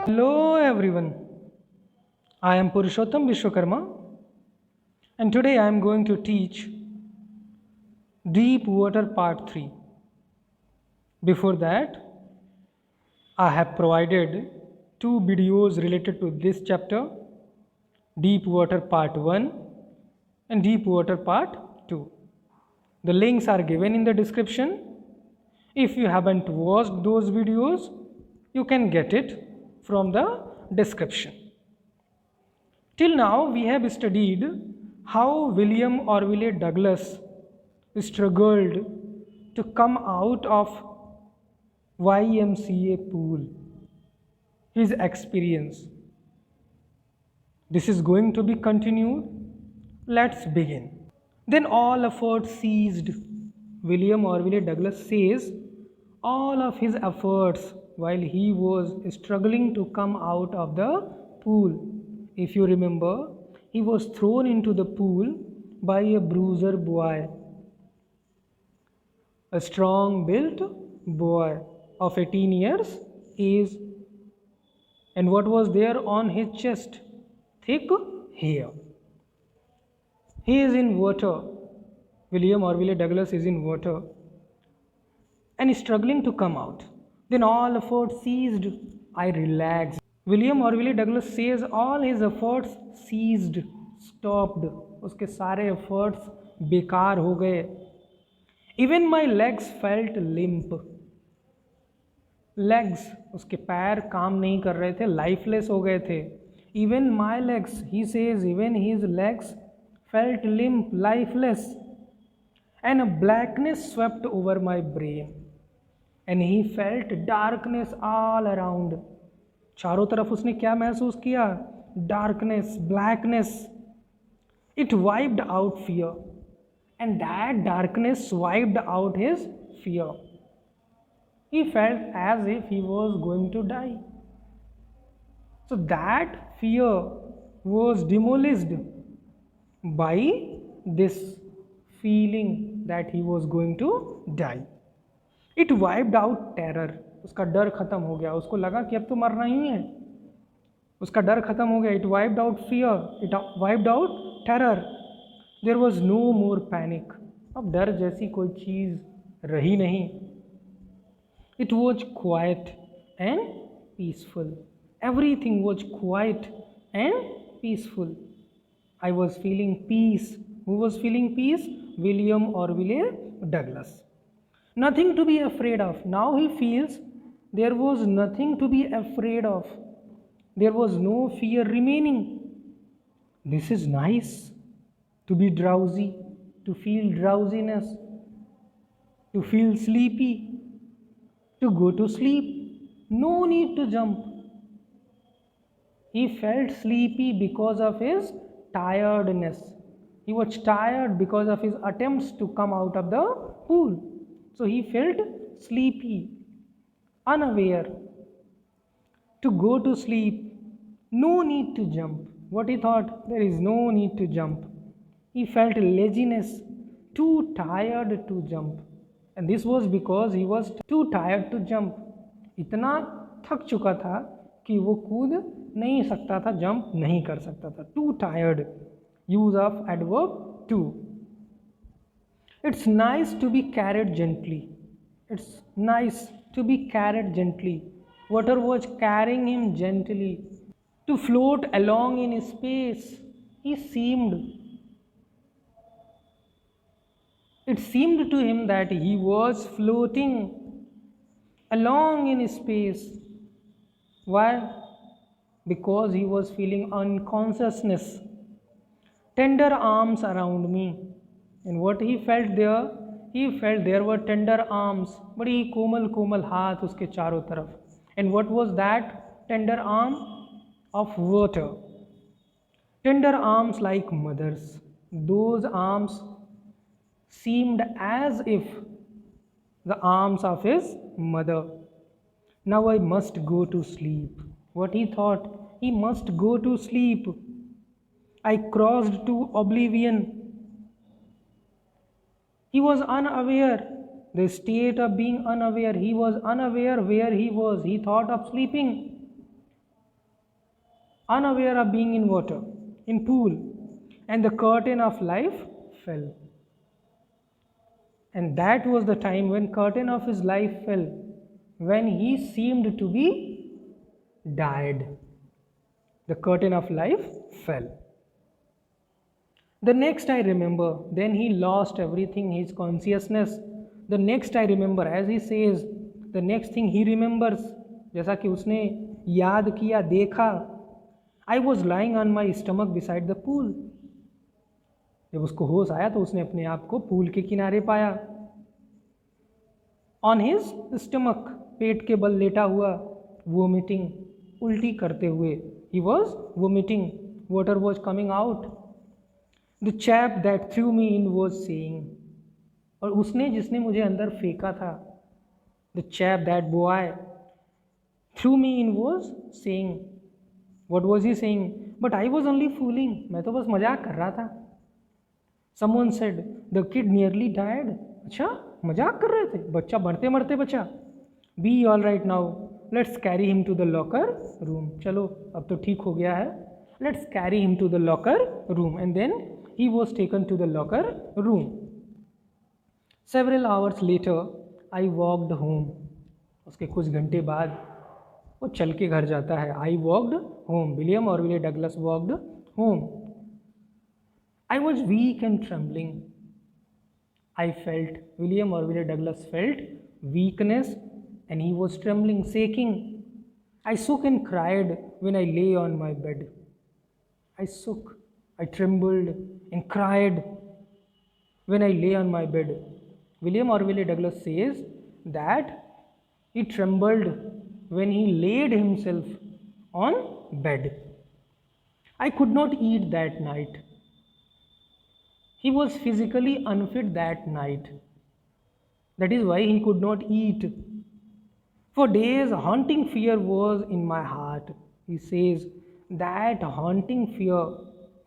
Hello everyone, I am Purushottam Vishwakarma and today I am going to teach Deep Water Part 3. Before that, I have provided two videos related to this chapter, Deep Water Part 1 and Deep Water Part 2. The links are given in the description. If you haven't watched those videos, you can get it from the description. Till now, we have studied how William Orville Douglas struggled to come out of YMCA pool, his experience. This is going to be continued. Let's begin. Then all efforts ceased. William Orville Douglas says all of his efforts while he was struggling to come out of the pool. If you remember, he was thrown into the pool by a bruiser boy, a strong built boy of 18 years age. And what was there on his chest? Thick hair. He is in water. William Orville Douglas is in water and is struggling to come out. Then all efforts ceased. I relaxed. William Orville Douglas says all his efforts ceased, stopped. उसके सारे efforts बेकार हो गए. Even my legs felt limp. Legs, उसके पैर काम नहीं कर रहे थे, lifeless हो गए थे. Even my legs, he says, even his legs felt limp, lifeless. And a blackness swept over my brain. And he felt darkness all around. चारों तरफ उसने क्या महसूस किया? Darkness, blackness. It wiped out fear. And that darkness wiped out his fear. He felt as if he was going to die. So that fear was demolished by this feeling that he was going to die. It wiped out terror. उसका डर खत्म हो गया. उसको लगा कि अब तो मरना ही है. उसका डर खत्म हो गया. It wiped out fear. It wiped out terror. There was no more panic. अब डर जैसी कोई चीज रही नहीं. It was quiet and peaceful. Everything was quiet and peaceful. I was feeling peace. Who was feeling peace? William Orville Douglas. Nothing to be afraid of. Now he feels there was nothing to be afraid of. There was no fear remaining. This is nice. To be drowsy, to feel drowsiness, to feel sleepy, to go to sleep. No need to jump. He felt sleepy because of his tiredness. He was tired because of his attempts to come out of the pool. So he felt sleepy, unaware. To go to sleep, no need to jump. What he thought? There is no need to jump. He felt laziness, too tired to jump. And this was because he was too tired to jump. इतना थक चुका था कि वो कूद नहीं सकता था, जंप नहीं कर सकता था. Too tired. Use of adverb to. It's nice to be carried gently. It's nice to be carried gently. Water was carrying him gently. To float along in space. It seemed to him that he was floating along in space. Why? Because he was feeling unconsciousness. Tender arms around me. And what he felt there? He felt there were tender arms. बड़ी कोमल कोमल हाथ उसके चारों तरफ. And what was that tender arm? Of water. Tender arms like mothers. Those arms seemed as if the arms of his mother. Now I must go to sleep. What he thought? He must go to sleep. I crossed to oblivion. He was unaware. The state of being unaware. He was unaware where he was. He thought of sleeping. unaware of being in water, in pool, and the curtain of life fell. And that was the time when curtain of his life fell, when he seemed to be died. The curtain of life fell. The next I remember, then he lost everything, his consciousness. The next I remember, as he says, the next thing he remembers, जैसा कि उसने याद किया, देखा, I was lying on my stomach beside the pool. जब उसको होश आया तो उसने अपने आप को पूल के किनारे पाया. On his stomach, पेट के बल लेटा हुआ, vomiting, उल्टी करते हुए. He was vomiting, water was coming out. The chap that threw me in was saying, और उसने जिसने मुझे अंदर फेंका था, the chap, that boy threw me in was saying, what was he saying? But I was only fooling, मैं तो बस मजाक कर रहा था. Someone said, the kid nearly died. अच्छा, मजाक कर रहे थे, बच्चा बढ़ते मरते बचा. Be all right now, let's carry him to the locker room. चलो अब तो ठीक हो गया है. Let's carry him to the locker room. And then he was taken to the locker room. Several hours later, I walked home. उसके कुछ घंटे बाद वो चल के घर जाता है. I walked home. William Orville Douglas walked home. I was weak and trembling. I felt, William Orville Douglas felt weakness, and he was trembling, shaking. I shook and cried when I lay on my bed. I shook, I trembled and cried when I lay on my bed. William Orville Douglas says that he trembled when he laid himself on bed. I could not eat that night. He was physically unfit that night. That is why he could not eat. For days, haunting fear was in my heart. He says that haunting fear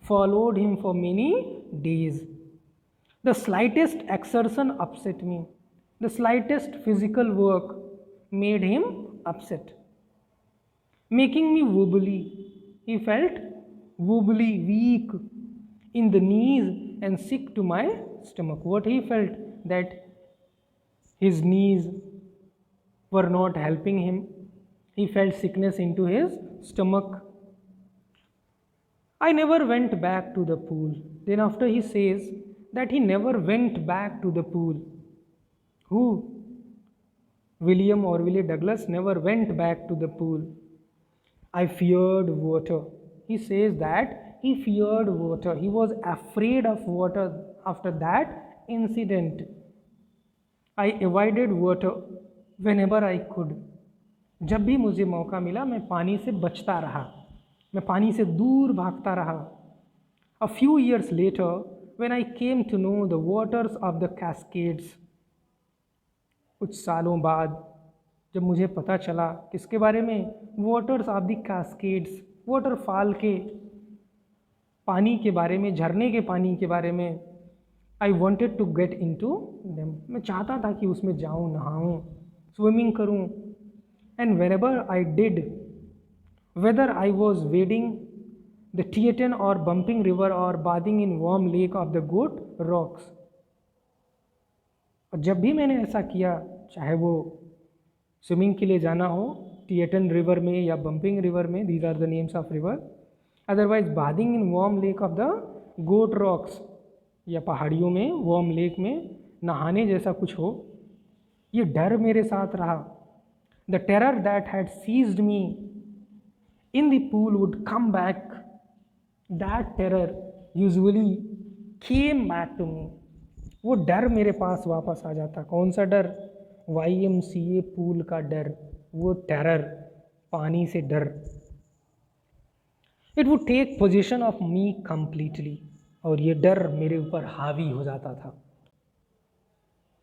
followed him for many days. The slightest exertion upset me. The slightest physical work made him upset, making me wobbly. He felt wobbly, weak in the knees and sick to my stomach. What he felt, that his knees were not helping him. He felt sickness into his stomach. I never went back to the pool. Then after he says that he never went back to the pool. Who? William Orville Douglas never went back to the pool. I feared water. He says that he feared water. He was afraid of water after that incident. I avoided water whenever I could. जब भी मुझे मौका मिला मैं पानी से बचता रहा, मैं पानी से दूर भागता रहा. A few years later, when I came to know the waters of the Cascades, कुछ सालों बाद जब मुझे पता चला किसके बारे में, waters of the Cascades, waterfall के पानी के बारे में, झरने के पानी के बारे में. I wanted to get into them, मैं चाहता था कि उसमें जाऊँ, नहाऊँ, स्विमिंग करूँ. And whenever I did, whether I was wading the थिएटन or bumping river or bathing in warm lake of the goat rocks, और जब भी मैंने ऐसा किया, चाहे वो स्विमिंग के लिए जाना हो थिएटन रिवर में या बम्पिंग रिवर में, these are the names of river, otherwise bathing in warm lake of the goat rocks, या पहाड़ियों में वार्म लेक में नहाने जैसा कुछ हो, ये डर मेरे साथ रहा. The terror that had seized me in the pool would come back. That terror usually came back to me. वो डर मेरे पास वापस आ जाता. कौन सा डर? YMCA पूल का डर, वो टेरर, पानी से डर. It would take possession of me completely, और ये डर मेरे ऊपर हावी हो जाता था.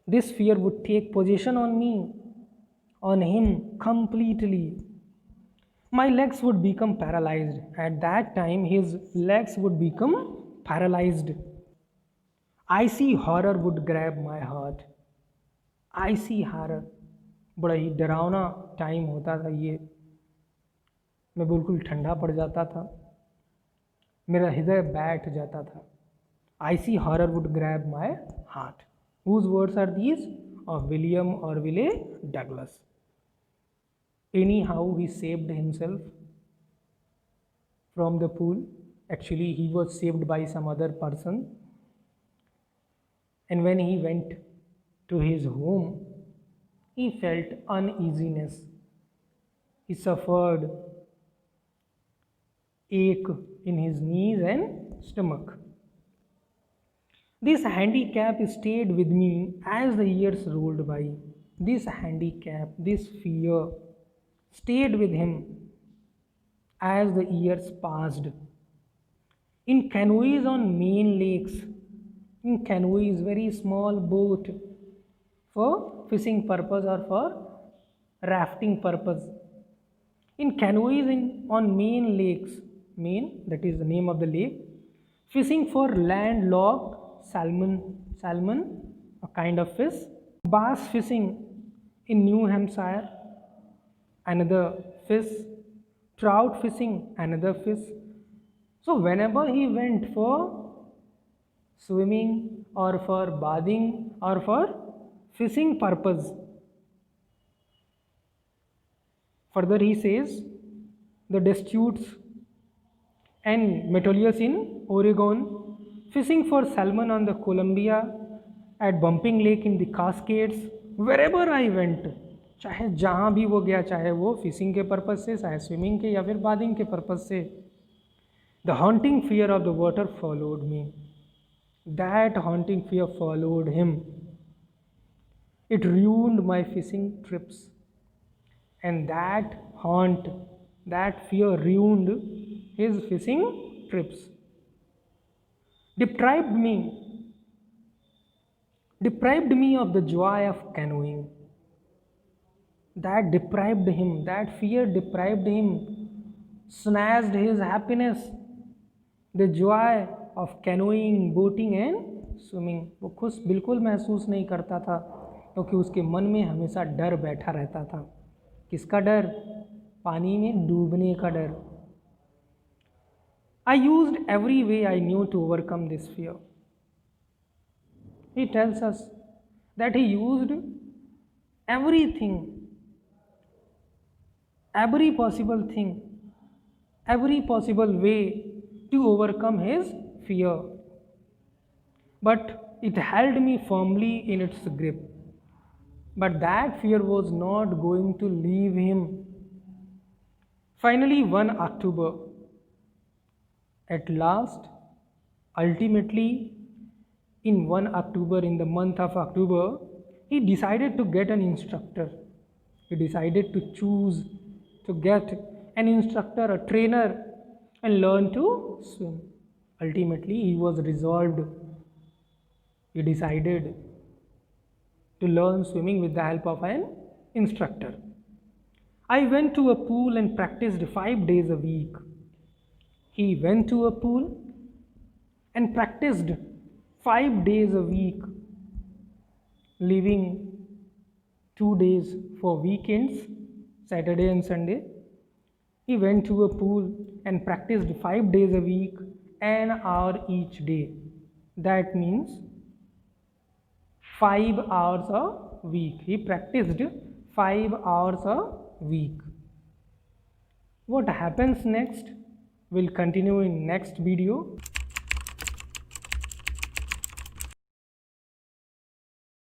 This fear would take possession on me, on him completely. My legs would become paralysed. At that time his legs would become paralysed. Icy horror would grab my heart. Icy horror, बड़ा ही डरावना time होता था ये. मैं बिल्कुल ठंडा पड़ जाता था, मेरा हृदय बैठ जाता था. Icy horror would grab my heart. Whose words are these? Of William Orville Douglas. Anyhow, he saved himself from the pool. Actually, he was saved by some other person. And when he went to his home, he felt uneasiness. He suffered ache in his knees and stomach. This handicap stayed with me as the years rolled by. This handicap, this fear stayed with him as the years passed. In canoes on main lakes, in canoes, very small boat for fishing purpose or for rafting purpose. In canoes on main lakes, main, that is the name of the lake, fishing for landlocked salmon, a kind of fish, bass fishing in New Hampshire, another fish, trout fishing, another fish. So whenever he went for swimming or for bathing or for fishing purpose, further he says, the Deschutes and Metolius in Oregon, fishing for salmon on the Columbia, at Bumping Lake in the Cascades, wherever I went, चाहे जहाँ भी वो गया, चाहे वो fishing के purpose से, चाहे स्विमिंग के या फिर बादिंग के पर्पज़ से, the haunting fear of the water followed me. That haunting fear followed him. It ruined my fishing trips. And that haunt, that fear ruined his fishing trips. Deprived me of the joy of canoeing. That deprived him, that fear deprived him, snatched his happiness, the joy of canoeing, boating and swimming. वो खुश बिल्कुल महसूस नहीं करता था क्योंकि उसके मन में हमेशा डर बैठा रहता था. किसका डर? पानी में डूबने का डर. I used every way I knew to overcome this fear. He tells us that he used everything, every possible thing, every possible way to overcome his fear. But it held me firmly in its grip. But that fear was not going to leave him. Finally, one October, at last, ultimately, in one October, in the month of October, he decided to get an instructor. He decided to choose to get an instructor, a trainer, and learn to swim. Ultimately, he was resolved. He decided to learn swimming with the help of an instructor. I went to a pool and practiced 5 days a week. He went to a pool and practiced 5 days a week, leaving 2 days for weekends, Saturday and Sunday. He went to a pool and practiced 5 days a week, an hour each day. That means 5 hours a week. He practiced 5 hours a week. What happens next? We'll continue in next video.